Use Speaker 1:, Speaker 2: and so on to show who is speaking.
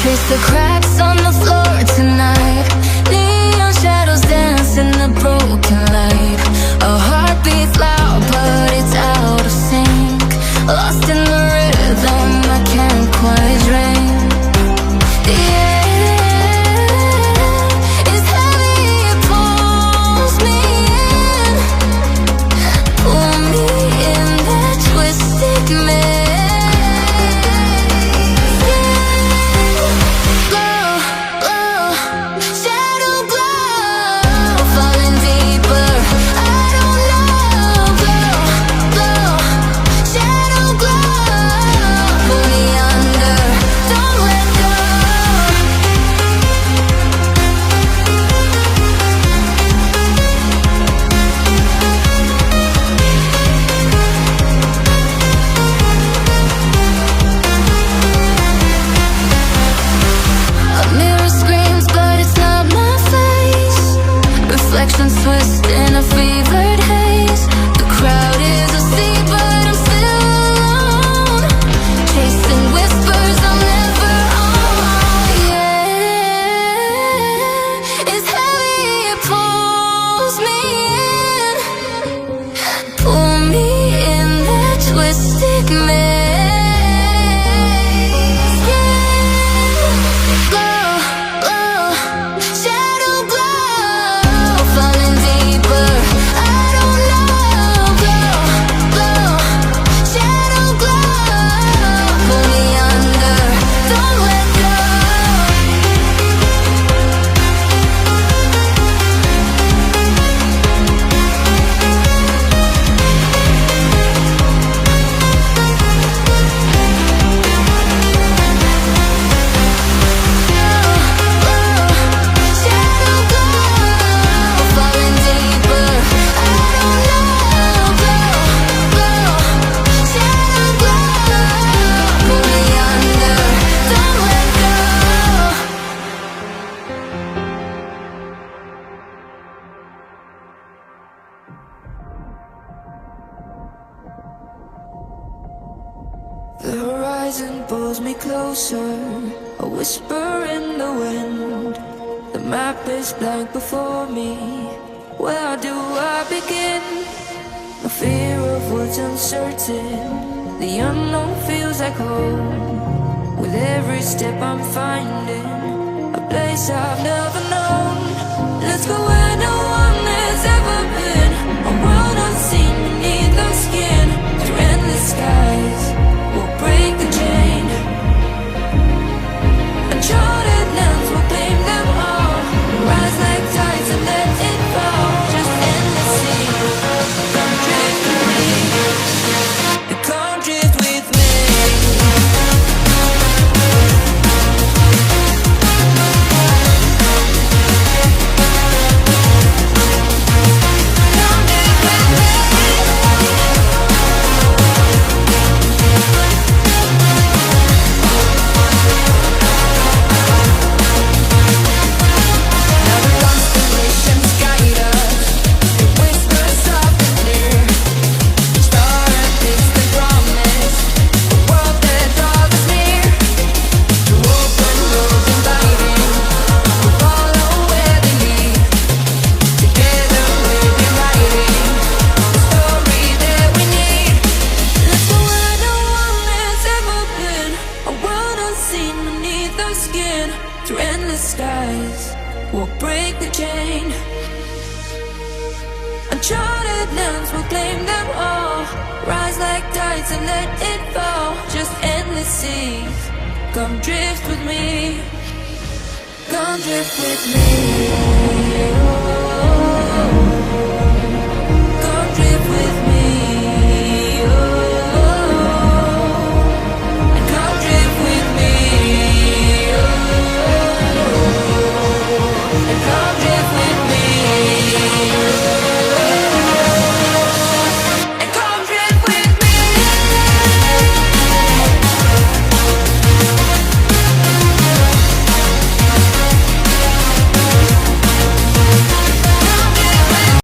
Speaker 1: Trace the cracks on the floor tonight. Neon shadows dance in the broken light. A heart beats loud but it's out of sync. Lost in the rhythm, I can't quite drink. Twist in a fevered haze. The crowd is asleep but I'm still alone. Chasing whispers I'm never on. Yeah, it's heavy, it pulls me in. Pull me in that twisted maze. The horizon pulls me closer, a whisper in the wind. The map is blank before me. Where do I begin? No fear of what's uncertain. The unknown feels like home. With every step I'm finding a place I've never known. Let's go where no one has ever been. A world unseen beneath the skin. Through endless skies we'll break the chain. Uncharted lands will claim them all. Rise like tides and let it fall. Just endless sea. Come drift with me. Come drift with me. Through endless skies, we'll break the chain. Uncharted lands will claim them all. Rise like tides and let it fall. Just endless seas. Come drift with me. Come drift with me. Oh.